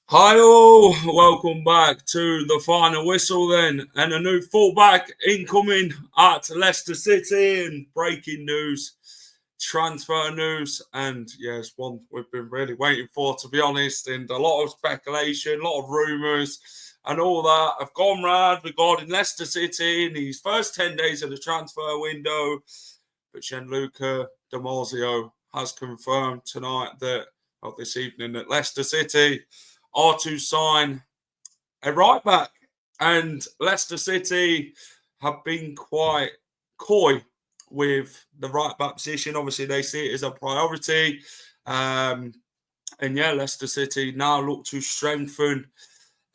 Hi all, welcome back to the final whistle then, and a new fullback incoming at Leicester City, and breaking news, transfer news, and yes, one we've been really waiting for, to be honest, and a lot of speculation, a lot of rumours and all that have gone round regarding Leicester City in these first 10 days of the transfer window. But Gianluca Marzio has confirmed tonight that, or this evening, that Leicester City are to sign a right back, and Leicester City have been quite coy with the right back position. Obviously, they see it as a priority, and yeah, Leicester City now look to strengthen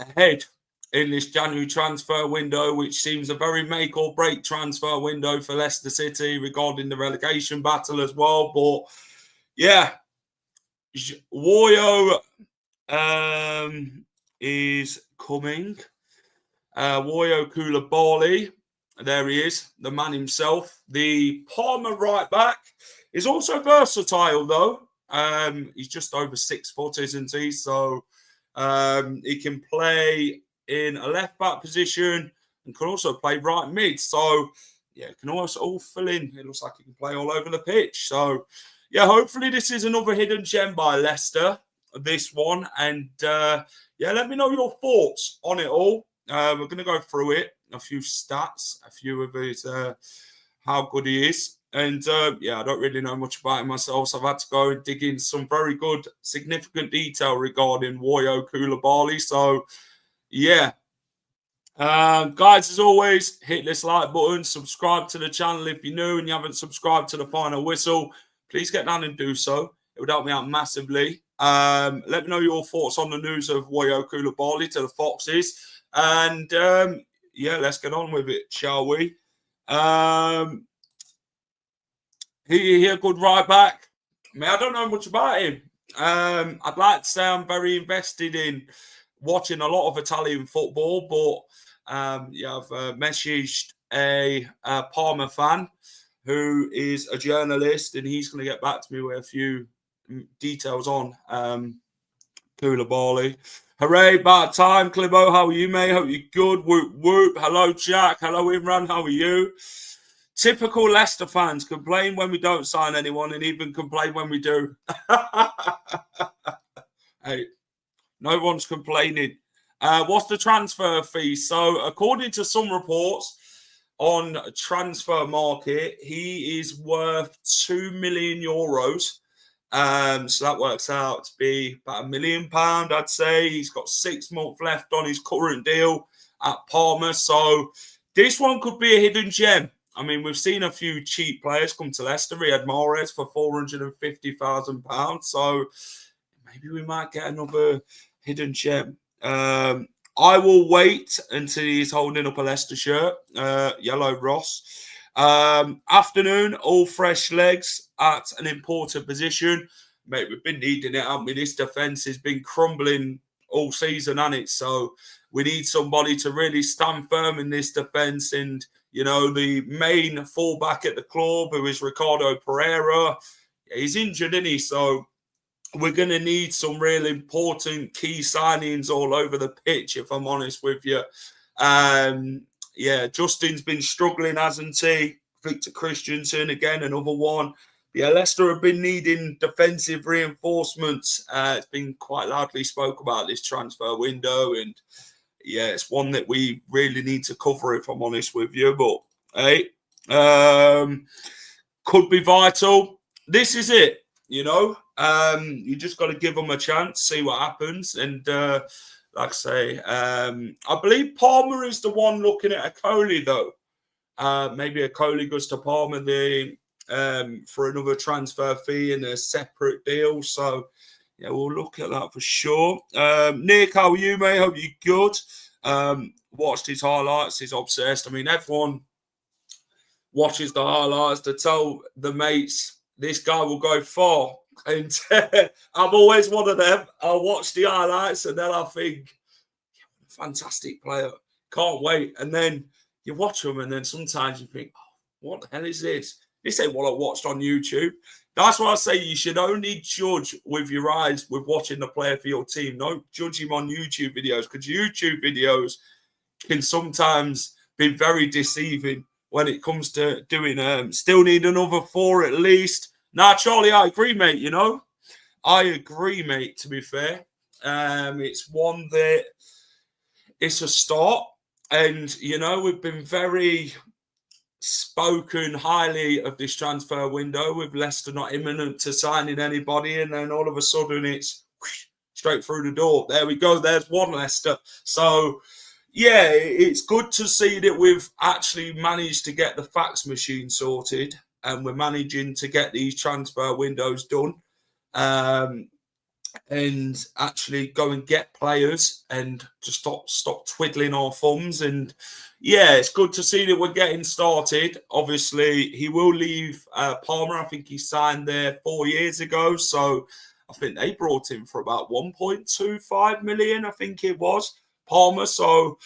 ahead in this January transfer window, which seems a very make or break transfer window for Leicester City regarding the relegation battle as well. But yeah, Woyo is coming. Woyo Coulibaly, there he is, the man himself. The Parma right back is also versatile, though. He's just over 6 foot, isn't he? So he can play in a left back position and can also play right mid. So yeah, can also all fill in. It looks like he can play all over the pitch. So yeah, hopefully this is another hidden gem by Leicester, this one. And yeah, let me know your thoughts on it all. We're going to go through it, a few stats, a few of his, how good he is. And yeah, I don't really know much about him myself, so I've had to go and dig in some very good, significant detail regarding Woyo Coulibaly. So yeah, guys, as always, hit this like button, subscribe to the channel if you're new and you haven't subscribed to the Final Whistle. Please get down and do so. It would help me out massively. Let me know your thoughts on the news of Woyo Coulibaly to the Foxes. And yeah, let's get on with it, shall we? He a good right back. I mean, I don't know much about him. I'd like to say I'm very invested in watching a lot of Italian football, but yeah, I've messaged a Parma fan who is a journalist, and he's going to get back to me with a few details on Coulibaly. Hooray, about time, Clibo. How are you, mate? Hope you're good. Whoop, whoop. Hello, Jack. Hello, Imran. How are you? Typical Leicester fans complain when we don't sign anyone and even complain when we do. Hey, no one's complaining. What's the transfer fee? So, according to some reports on Transfer Market, he is worth €2 million. So that works out to be about £1 million, I'd say. He's got 6 months left on his current deal at Parma. So this one could be a hidden gem. I mean, we've seen a few cheap players come to Leicester. We had Mahrez for £450,000. So maybe we might get another hidden gem. I will wait until he's holding up a Leicester shirt. Yellow Ross. Afternoon, all fresh legs at an important position. Mate, we've been needing it, haven't we? This defence has been crumbling all season, hasn't it? So we need somebody to really stand firm in this defence. And, you know, the main fullback at the club, who is Ricardo Pereira, he's injured, isn't he? So we're going to need some really important key signings all over the pitch, if I'm honest with you. Yeah, Justin's been struggling, hasn't he? Victor Christensen, again, another one. Yeah, Leicester have been needing defensive reinforcements. It's been quite loudly spoke about this transfer window. And yeah, it's one that we really need to cover, if I'm honest with you. But hey, could be vital. This is it, you know. You just got to give them a chance, see what happens. And like I say, I believe Parma is the one looking at a Coley, though. Maybe a Coley goes to Parma. for another transfer fee and a separate deal. So, yeah, we'll look at that for sure. Nick, how are you, mate? Hope you're good. Watched his highlights. He's obsessed. I mean, everyone watches the highlights to tell the mates this guy will go far. And I'm always one of them. I'll watch the highlights and then I think, fantastic player. Can't wait. And then you watch them and then sometimes you think, oh, what the hell is this? This ain't what I watched on YouTube. That's why I say you should only judge with your eyes with watching the player for your team. Don't judge him on YouTube videos because YouTube videos can sometimes be very deceiving when it comes to doing still need another 4 at least. Nah, Charlie, I agree, mate, you know. I agree, mate, to be fair. It's one that it's a start. And, you know, we've been very spoken highly of this transfer window with Leicester not imminent to signing anybody. And then all of a sudden it's straight through the door. There we go. There's one Leicester. So, yeah, it's good to see that we've actually managed to get the fax machine sorted and we're managing to get these transfer windows done and actually go and get players and to stop twiddling our thumbs. And, yeah, it's good to see that we're getting started. Obviously, he will leave Parma. I think he signed there 4 years ago. So I think they brought him for about 1.25 million, I think it was. Parma, so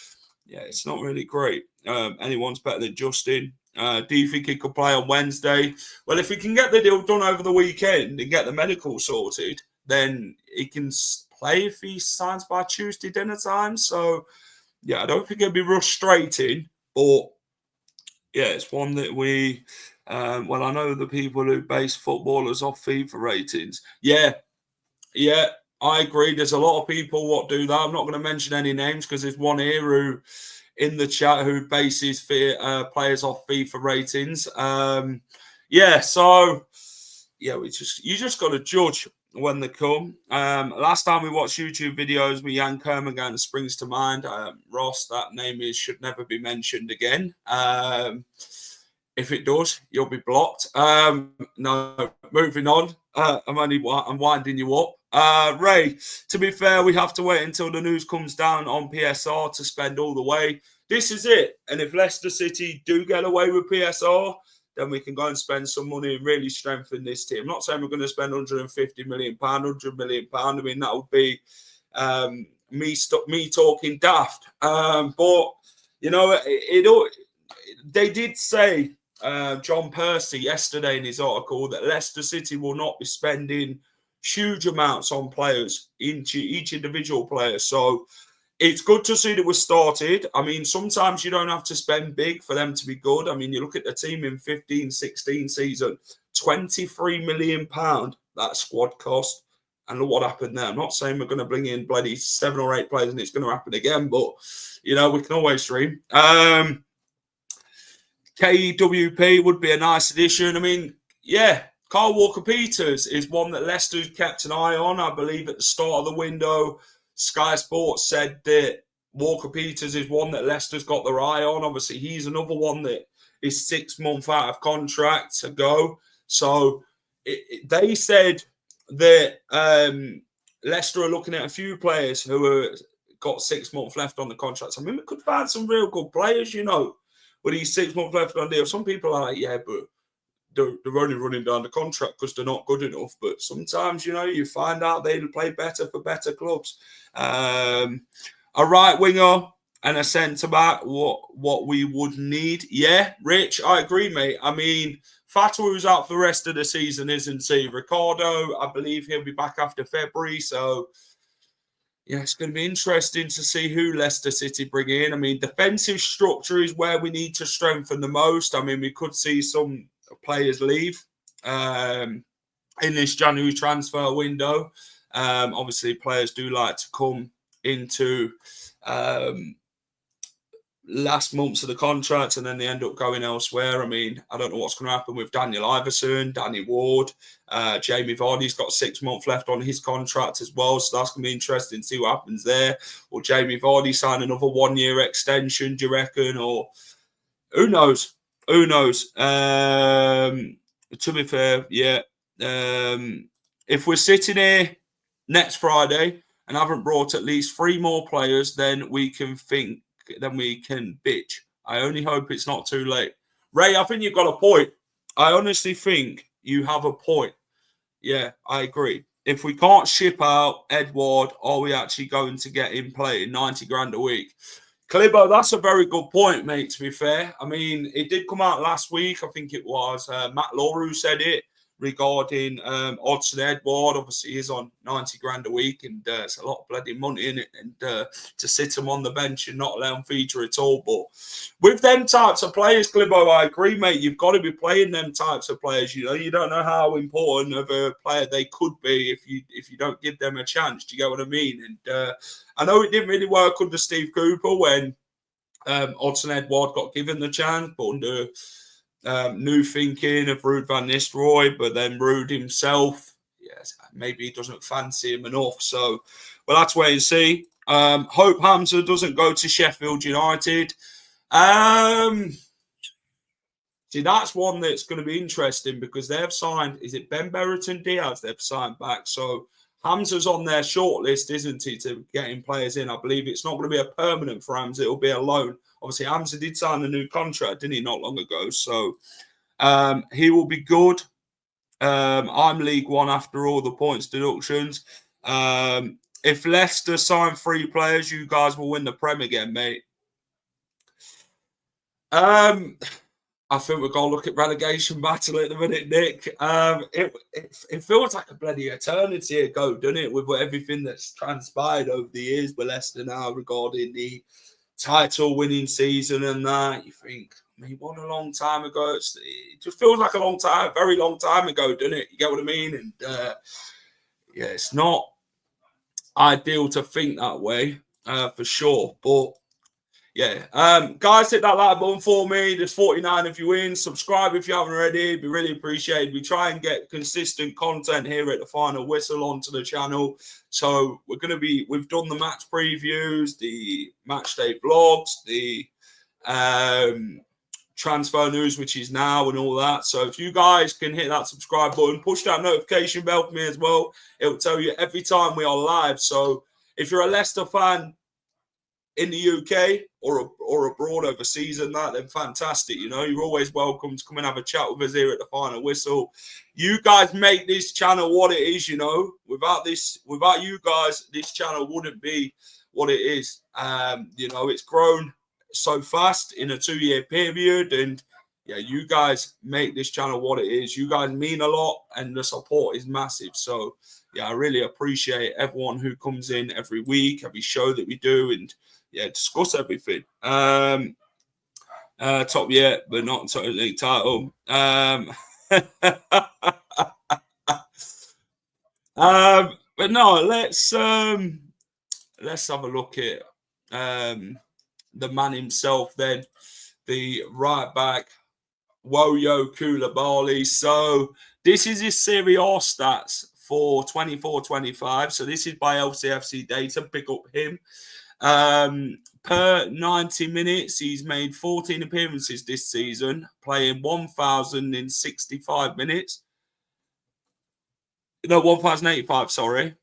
yeah, it's not really great. Anyone's better than Justin. Do you think he could play on Wednesday? Well, if he can get the deal done over the weekend and get the medical sorted, then he can play if he signs by Tuesday dinner time. So, yeah, I don't think it'll be rushed straight in, but yeah, it's one that we. Well, I know the people who base footballers off FIFA ratings. Yeah. I agree. There's a lot of people what do that. I'm not going to mention any names because there's one here who, in the chat, who bases players off FIFA ratings. Yeah, so yeah, you just got to judge when they come. Last time we watched YouTube videos with Jan Kermorgan springs to mind. Ross, that name should never be mentioned again. If it does, you'll be blocked. No, moving on. I'm winding you up. Ray, to be fair, we have to wait until the news comes down on PSR to spend all the way. This is it. And if Leicester City do get away with PSR, then we can go and spend some money and really strengthen this team. I'm not saying we're going to spend £150 million, £100 million. I mean, that would be me talking daft. But, you know, they did say, John Percy yesterday in his article, that Leicester City will not be spending huge amounts on players, each individual player. So it's good to see that we're started. I mean, sometimes you don't have to spend big for them to be good. I mean, you look at the team in 15-16 season, £23 million that squad cost. And look what happened there. I'm not saying we're going to bring in bloody 7 or 8 players and it's going to happen again, but, you know, we can always dream. KWP would be a nice addition. I mean, yeah, Kyle Walker-Peters is one that Leicester's kept an eye on. I believe at the start of the window, Sky Sports said that Walker-Peters is one that Leicester's got their eye on. Obviously, he's another one that is 6 months out of contract to go. So they said that Leicester are looking at a few players who have got 6 months left on the contracts. I mean, we could find some real good players, you know, with these 6 months left on the deal. Some people are like, yeah, but they're only running down the contract because they're not good enough. But sometimes, you know, you find out they'll play better for better clubs. A right winger and a centre back, what we would need. Yeah, Rich, I agree, mate. I mean, Fatu's out for the rest of the season, isn't he? Ricardo, I believe he'll be back after February. So, yeah, it's going to be interesting to see who Leicester City bring in. I mean, defensive structure is where we need to strengthen the most. I mean, we could see some players leave in this January transfer window. Obviously, players do like to come into last months of the contract and then they end up going elsewhere. I mean, I don't know what's going to happen with Daniel Iverson, Danny Ward, Jamie Vardy's got 6 months left on his contract as well, so that's going to be interesting to see what happens there. Or Jamie Vardy sign another 1 year extension, do you reckon? Or who knows? To be fair, yeah. If we're sitting here next Friday and haven't brought at least 3 more players, then we can bitch. I only hope it's not too late. Ray, I think you've got a point. I honestly think you have a point. Yeah, I agree. If we can't ship out Edward, are we actually going to get him playing 90 grand a week? Clibo, that's a very good point, mate, to be fair. I mean, it did come out last week. I think it was Matt Law who said it regarding Odson Edward. Obviously, he's on 90 grand a week, and it's a lot of bloody money in it. And to sit him on the bench and not allow him feature at all. But with them types of players, Clibo, I agree, mate. You've got to be playing them types of players. You know, you don't know how important of a player they could be if you don't give them a chance. Do you get what I mean? And I know it didn't really work under Steve Cooper when Odson Edward got given the chance, but under new thinking of Ruud van Nistelrooy, but then Ruud himself, yes, maybe he doesn't fancy him enough. So we'll have to wait and see. Hope Hamza doesn't go to Sheffield United. See, that's one that's going to be interesting because they've signed, is it Ben Berriton Diaz they've signed back? So Hamza's on their shortlist, isn't he, to getting players in? I believe it's not going to be a permanent for Hamza. It'll be a loan. Obviously, Hamza did sign a new contract, didn't he, not long ago? So he will be good. I'm League One after all the points deductions. If Leicester sign 3 players, you guys will win the Prem again, mate. I think we're going to look at relegation battle at the minute, Nick. It feels like a bloody eternity ago, doesn't it, with everything that's transpired over the years with Leicester now regarding the title-winning season and that. You think, I mean, won a long time ago. It just feels like a long time, very long time ago, doesn't it? You get what I mean? And, yeah, it's not ideal to think that way, for sure. But yeah, guys, hit that like button for me. There's 49 of you in. Subscribe if you haven't already. It'd be really appreciated. We try and get consistent content here at the Final Whistle onto the channel. So we've done the match previews, the match day vlogs, the transfer news, which is now, and all that. So if you guys can hit that subscribe button, push that notification bell for me as well. It'll tell you every time we are live. So if you're a Leicester fan in the UK or abroad overseas and that, then fantastic. You know, you're always welcome to come and have a chat with us here at the Final Whistle. You guys make this channel what it is, you know. Without you guys, this channel wouldn't be what it is. You know, it's grown so fast in a 2-year period, and yeah, you guys make this channel what it is. You guys mean a lot, and the support is massive. So yeah, I really appreciate everyone who comes in every week, every show that we do, and yeah, discuss everything. Top yet, but not Total League title. But no, let's have a look at the man himself then, the right back, Woyo Coulibaly. So this is his Serie A stats for 24-25. So this is by LCFC data. Pick up him. Per 90 minutes, he's made 14 appearances this season, playing 1,065 minutes. No, 1,085, sorry.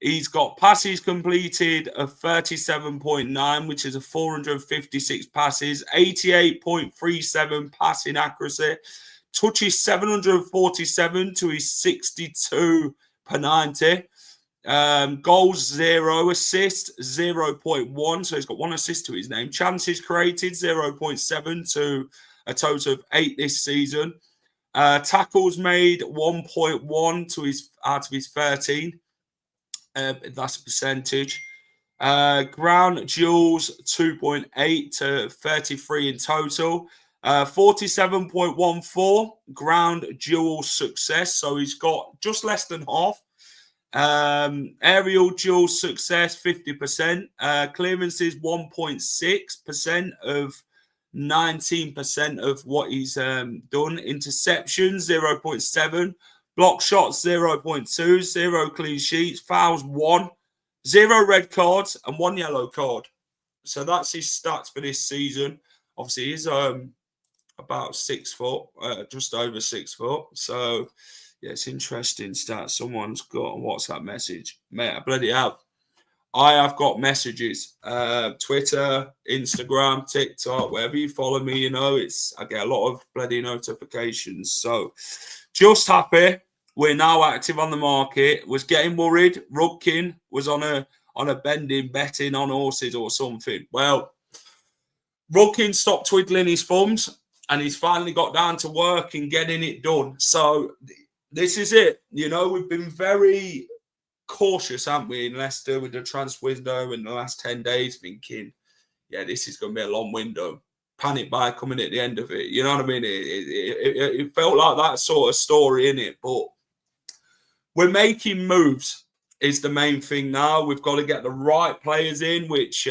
He's got passes completed of 37.9, which is a 456 passes, 88.37 passing accuracy, touches 747 to his 62 per 90. Goals 0, assists 0.1, so he's got 1 assist to his name. Chances created 0.7 to a total of 8 this season. Tackles made 1.1 to out of his 13. That's a percentage. Ground duels 2.8 to 33 in total. 47.14 ground duel success, so he's got just less than half. Aerial duel success 50%. Clearances 1.6% of 19% of what he's done. Interceptions 0.7. Block shots 0.2. 0 clean sheets. Fouls 1. 0 red cards and 1 yellow card. So that's his stats for this season. Obviously, he's about 6 foot, just over 6 foot. So, yeah, it's interesting stat. Someone's got a WhatsApp message. Mate, I bloody hell. I have got messages. Twitter, Instagram, TikTok, wherever you follow me, you know, I get a lot of bloody notifications. So, just happy we're now active on the market. Was getting worried. Rudkin was on a bending betting on horses or something. Well, Rudkin stopped twiddling his thumbs and he's finally got down to work and getting it done. So this is it. You know, we've been very cautious, haven't we, in Leicester with the transfer window in the last 10 days, thinking, yeah, this is going to be a long window. Panic buy coming at the end of it. You know what I mean? It felt like that sort of story, innit? But we're making moves is the main thing now. We've got to get the right players in, which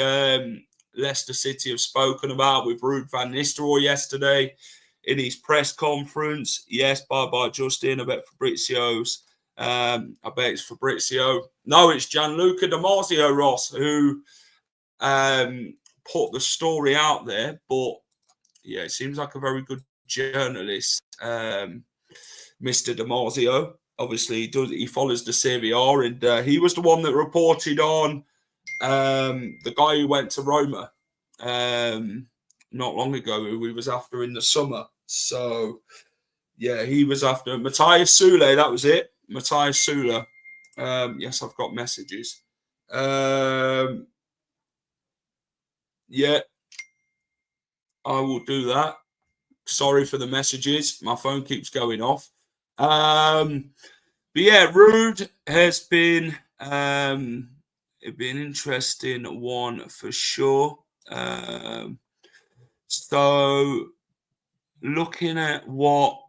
Leicester City have spoken about with Ruud van Nistelrooy yesterday in his press conference. Yes, bye-bye, Justin. I bet Fabrizio's. I bet it's Fabrizio. No, it's Gianluca Marzio, Ross, who put the story out there. But, yeah, it seems like a very good journalist, Mr. Marzio. Obviously, he follows the Serie A, and he was the one that reported on the guy who went to Roma not long ago, who we was after in the summer. So, yeah, he was after Matthias Sule. That was it, Matthias Sule. Yes, I've got messages. Yeah, I will do that. Sorry for the messages. My phone keeps going off. But yeah, Ruud has been an interesting one for sure. So looking at what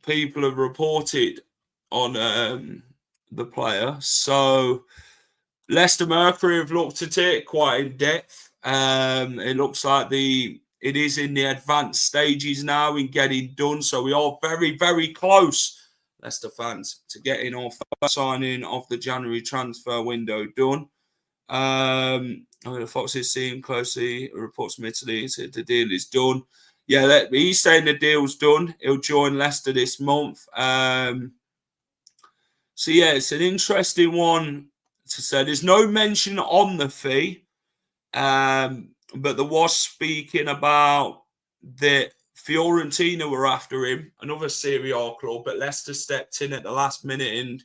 people have reported on the player. So Leicester Mercury have looked at it quite in depth. It looks like it is in the advanced stages now in getting done. So we are very, very close, Leicester fans, to getting our first signing of the January transfer window done. The Foxes see him closely. Reports from Italy said the deal is done. Yeah, he's saying the deal's done. He'll join Leicester this month. So yeah, it's an interesting one to say. There's no mention on the fee. But there was speaking about that Fiorentina were after him, another Serie A club, but Leicester stepped in at the last minute and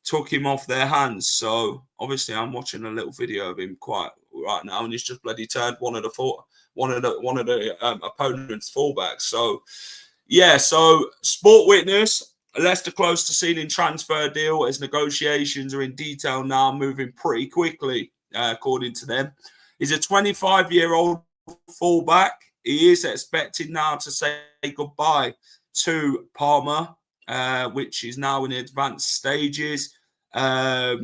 took him off their hands. So obviously, I'm watching a little video of him quite right now, and he's just bloody turned one of the opponent's fullbacks. So yeah, so Sport Witness, Leicester close to sealing transfer deal as negotiations are in detail now, moving pretty quickly, according to them. He's a 25-year-old fullback. He is expected now to say goodbye to Parma, which is now in advanced stages. What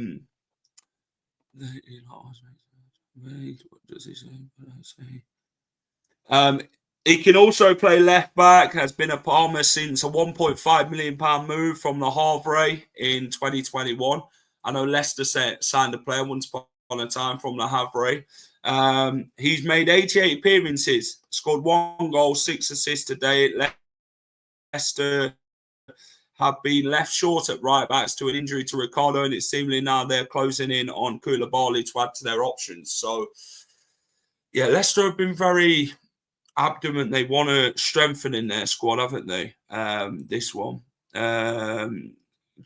does he say? He can also play left back, has been at Parma since a £1.5 million move from the Havre in 2021. I know Leicester signed a player once upon a time from the Havre. He's made 88 appearances, scored 1 goal, 6 assists today. Leicester have been left short at right backs to an injury to Ricardo, and it's seemingly now they're closing in on Coulibaly to add to their options. So, yeah, Leicester have been very adamant they want to strengthen in their squad, haven't they? This one.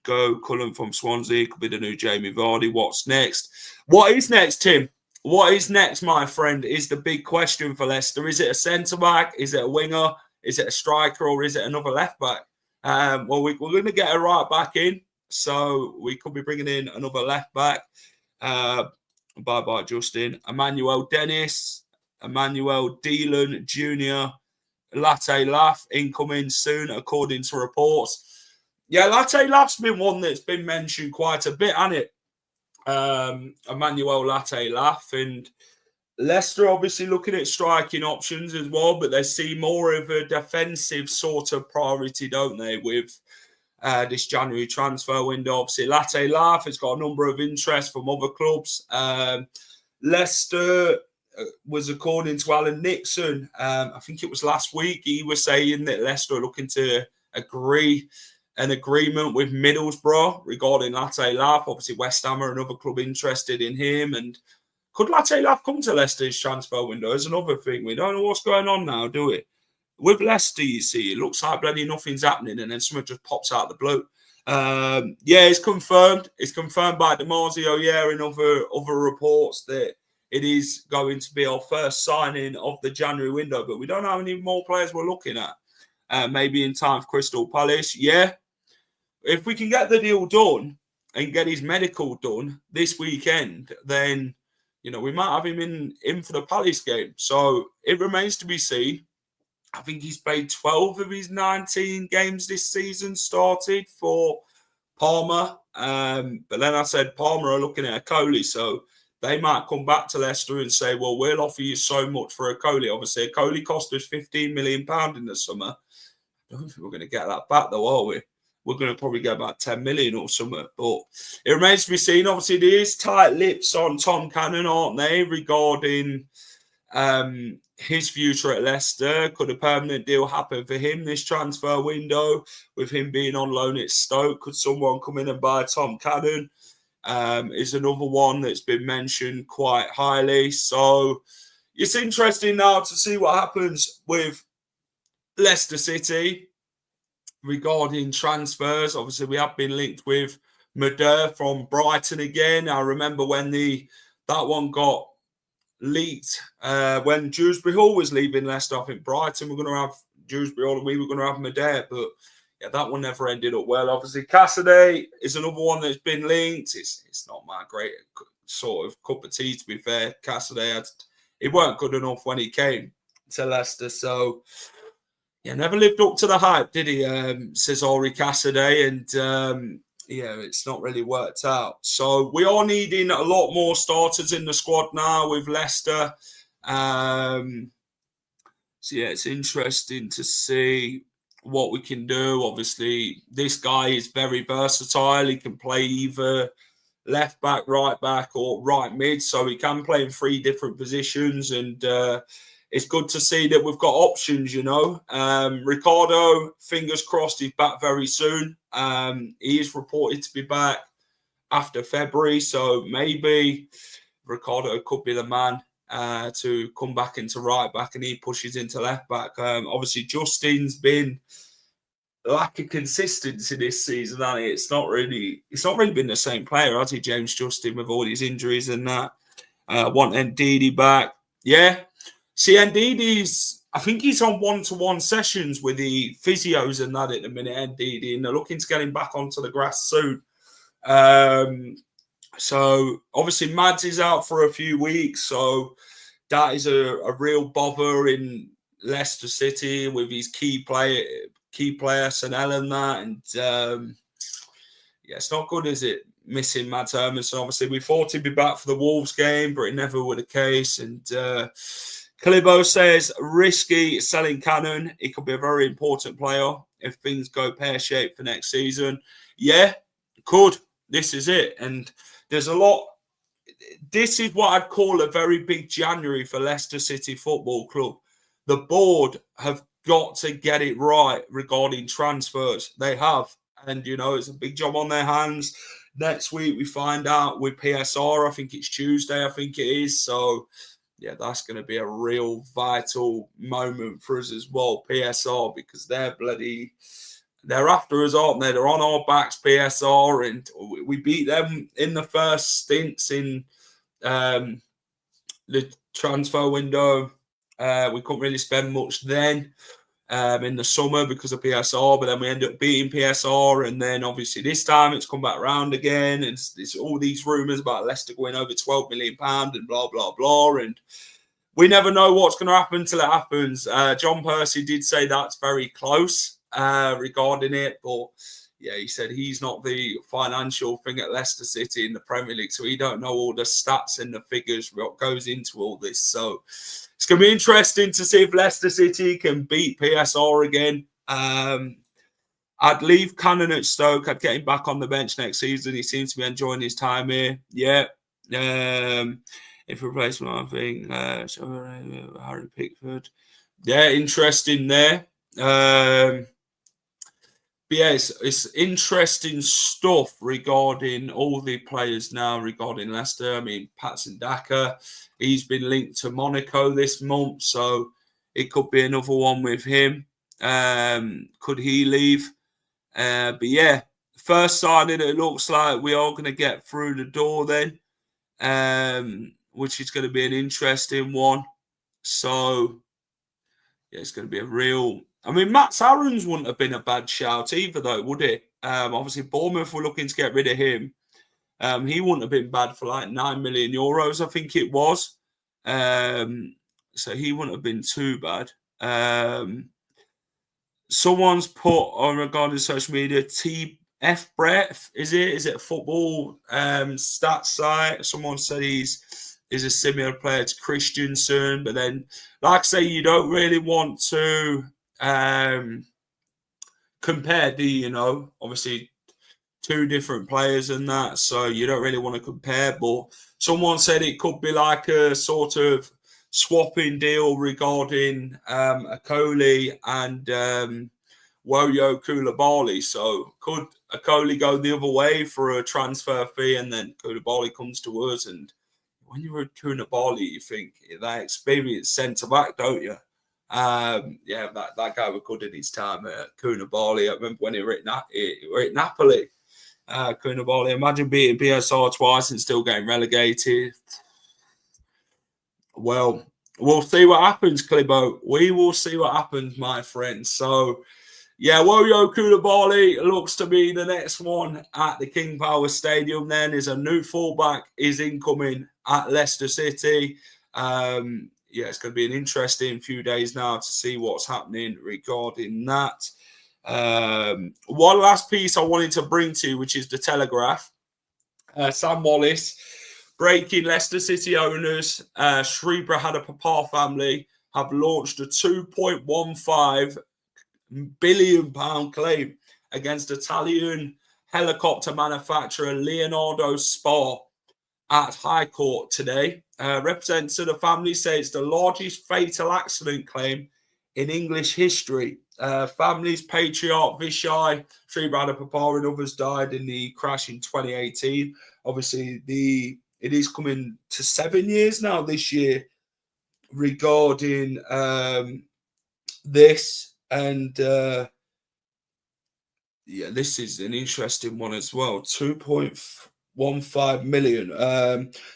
Go Cullen from Swansea, could be the new Jamie Vardy. What's next? What is next, Tim? What is next, my friend, is the big question for Leicester. Is it a centre-back? Is it a winger? Is it a striker? Or is it another left-back? Well, we're going to get a right-back in, so we could be bringing in another left-back. Bye-bye, Justin. Emmanuel Dennis, Emmanuel Dealan Jr., Latte Laugh incoming soon, according to reports. Yeah, Latte Laugh's been one that's been mentioned quite a bit, hasn't it? Emmanuel Latte Laugh, and Leicester obviously looking at striking options as well, but they see more of a defensive sort of priority, don't they, with this January transfer window. Obviously, Latte Laugh has got a number of interests from other clubs. Leicester was according to Alan Nixon. I think it was last week. He was saying that Leicester are looking to agree an agreement with Middlesbrough regarding Latte Lap. Obviously, West Ham are another club interested in him. And could Latte Lap come to Leicester's transfer window? Is another thing. We don't know what's going on now, do we? With Leicester, you see, it looks like bloody nothing's happening, and then something just pops out of the blue. It's confirmed. It's confirmed by Marzio, and other reports that it is going to be our first signing of the January window. But we don't know how many more players we're looking at. Maybe in time for Crystal Palace. Yeah, if we can get the deal done and get his medical done this weekend, then we might have him in for the Palace game. So it remains to be seen. I think he's played 12 of his 19 games this season started for Parma. But then I said Parma are looking at a Coulibaly, so they might come back to Leicester and say, well, we'll offer you so much for a Coulibaly. Obviously, a Coulibaly cost us £15 million in the summer. I don't think we're going to get that back, though, are we? We're going to probably get about 10 million or something. But it remains to be seen. Obviously, there is tight lips on Tom Cannon, aren't they, regarding his future at Leicester? Could a permanent deal happen for him this transfer window with him being on loan at Stoke? Could someone come in and buy Tom Cannon? Is another one that's been mentioned quite highly. So it's interesting now to see what happens with Leicester City regarding transfers. Obviously, we have been linked with Madur from Brighton again. I remember when that one got leaked when Dewsbury Hall was leaving Leicester. I think Brighton were going to have Dewsbury Hall and we were going to have Madur, but that one never ended up well. Obviously, Cassidy is another one that's been linked. It's not my great sort of cup of tea, to be fair. Cassidy, he weren't good enough when he came to Leicester, so never lived up to the hype, did he? Says Ori Cassidy, and it's not really worked out. So we are needing a lot more starters in the squad now with Leicester. It's interesting to see what we can do. Obviously, this guy is very versatile. He can play either left back, right back, or right mid. So he can play in 3 different positions, and it's good to see that we've got options, Ricardo, fingers crossed, he's back very soon. He is reported to be back after February, so maybe Ricardo could be the man to come back into right back and he pushes into left back. Obviously, Justin's been lack of consistency this season, hasn't he? It's not really been the same player, has he, James Justin, with all these injuries and that. Want Ndidi back. Yeah. See, Ndidi's, I think he's on one-to-one sessions with the physios and that at the minute, Ndidi, and they're looking to get him back onto the grass soon. So, obviously, Mads is out for a few weeks, so that is a real bother in Leicester City with his key player, Sanel and that, and it's not good, is it, missing Mads Hermansen? Obviously, we thought he'd be back for the Wolves game, but it never were the case, and Kalibo says, risky selling Cannon. He could be a very important player if things go pear-shaped for next season. Yeah, could. This is it. And there's a lot. This is what I'd call a very big January for Leicester City Football Club. The board have got to get it right regarding transfers. They have. And, it's a big job on their hands. Next week, we find out with PSR. I think it's Tuesday, I think it is. So, that's going to be a real vital moment for us as well, PSR, because they're after us, aren't they? They're on our backs, PSR, and we beat them in the first stints in the transfer window. We couldn't really spend much then in the summer because of PSR, but then we ended up beating PSR, and then obviously this time it's come back around again, and it's all these rumours about Leicester going over £12 million and blah, blah, blah, and we never know what's going to happen until it happens. John Percy did say that's very close regarding it, but he said he's not the financial thing at Leicester City in the Premier League, so he don't know all the stats and the figures, what goes into all this. So it's going to be interesting to see if Leicester City can beat PSR again. I'd leave Cannon at Stoke. I'd get him back on the bench next season. He seems to be enjoying his time here. Yeah. If replacement, I think, Harry Pickford. Yeah, interesting there. But yeah, it's interesting stuff regarding all the players now regarding Leicester. I mean, Patson Daka, he's been linked to Monaco this month, so it could be another one with him. Could he leave? But yeah, first signing, it looks like we are going to get through the door then, which is going to be an interesting one. So yeah, it's going to be a real. I mean, Matt Aarons wouldn't have been a bad shout either, though, would it? Obviously, Bournemouth were looking to get rid of him. He wouldn't have been bad for like €9 million, I think it was. So he wouldn't have been too bad. Someone's put on regarding social media, TF Brett, is it? Is it a football stats site? Someone said he's a similar player to Christensen, but then, like I say, you don't really want to compare obviously two different players and that, so you don't really want to compare, but someone said it could be like a sort of swapping deal regarding Coulibaly and Woyo Coulibaly. So could Coulibaly go the other way for a transfer fee, and then Coulibaly comes to us? And when you're a Coulibaly, you think that experienced centre back, don't you? Yeah, that guy was good in his time at Coulibaly. I remember when he were at Napoli. Coulibaly, imagine beating PSR twice and still getting relegated. Well, we'll see what happens, Clibo. We will see what happens, my friend. So, yeah, Woyo Coulibaly looks to be the next one at the King Power Stadium. Then is a new fullback is incoming at Leicester City. Yeah, it's going to be an interesting few days now to see what's happening regarding that. One last piece I wanted to bring to you, which is the Telegraph. Sam Wallace, breaking Leicester City owners, Shrewsbury had a Papa family, have launched a £2.15 billion claim against Italian helicopter manufacturer Leonardo Spa at High Court today. Representatives of the family say it's the largest fatal accident claim in English history. Family's patriarch Vishai, Shrewsbury Papa, and others died in the crash in 2018. Obviously, it is coming to 7 years now this year regarding this. And yeah, this is an interesting one as well. 2.15 million.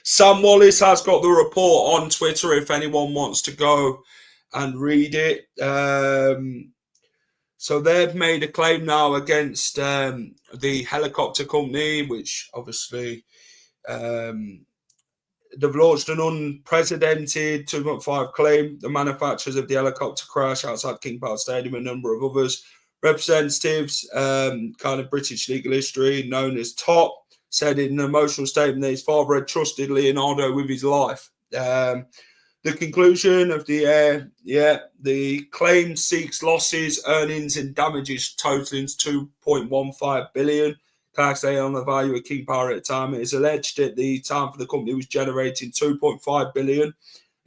Sam Wallace has got the report on Twitter if anyone wants to go and read it. So they've made a claim now against the helicopter company, which obviously they've launched an unprecedented 2.5 claim. The manufacturers of the helicopter crash outside King Power Stadium, a number of others. Representatives, kind of British legal history, known as TOP, said in an emotional statement that his father had trusted Leonardo with his life. The conclusion of the claim seeks losses, earnings, and damages totaling $2.15 billion. Calculated on the value of King Power at the time, it is alleged at the time for the company was generating $2.5 billion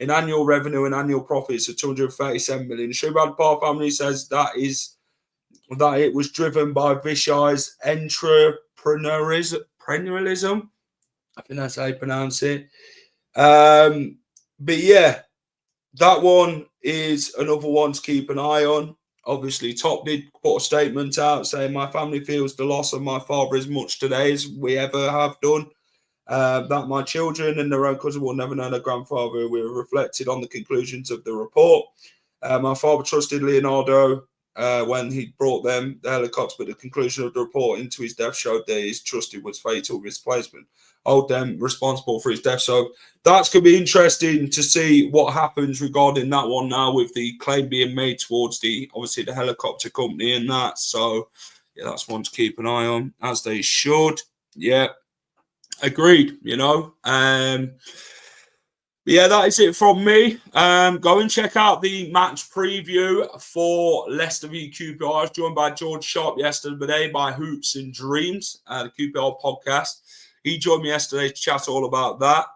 in annual revenue and annual profits of $237 million. The Shrewsbury Power family says that it was driven by Vishai's entrepreneurialism. I think that's how you pronounce it. But yeah, that one is another one to keep an eye on. Obviously, Top did put a statement out saying, "My family feels the loss of my father as much today as we ever have done. That my children and their own cousin will never know their grandfather." We reflected on the conclusions of the report. My father trusted Leonardo when he brought them the helicopter, but the conclusion of the report into his death showed that his trusted was fatal misplacement. Hold them responsible for his death. So that's going to be interesting to see what happens regarding that one now, with the claim being made towards the helicopter company and that. So yeah, that's one to keep an eye on, as they should. Yeah, agreed. Yeah, that is it from me. Go and check out the match preview for Leicester v QPR. I was joined by George Sharp yesterday by Hoops and Dreams, the QPR podcast. He joined me yesterday to chat all about that.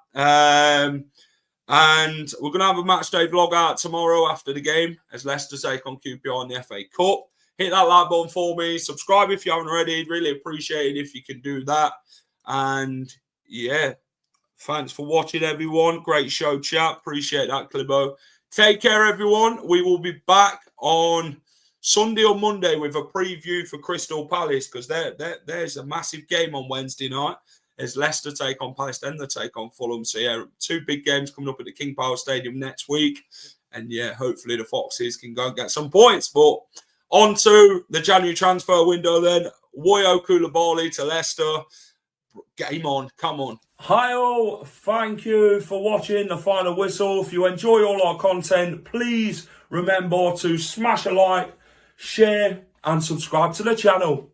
And we're going to have a match day vlog out tomorrow after the game as Leicester take on QPR in the FA Cup. Hit that like button for me. Subscribe if you haven't already. Really appreciate it if you can do that. And yeah, thanks for watching, everyone. Great show, chat. Appreciate that, Clibo. Take care, everyone. We will be back on Sunday or Monday with a preview for Crystal Palace because there's a massive game on Wednesday night. As Leicester take on Palace, then they take on Fulham. So, yeah, 2 big games coming up at the King Power Stadium next week. And, yeah, hopefully the Foxes can go and get some points. But on to the January transfer window then. Woyo Coulibaly to Leicester. Game on. Come on. Hi all. Thank you for watching The Final Whistle. If you enjoy all our content, please remember to smash a like, share and subscribe to the channel.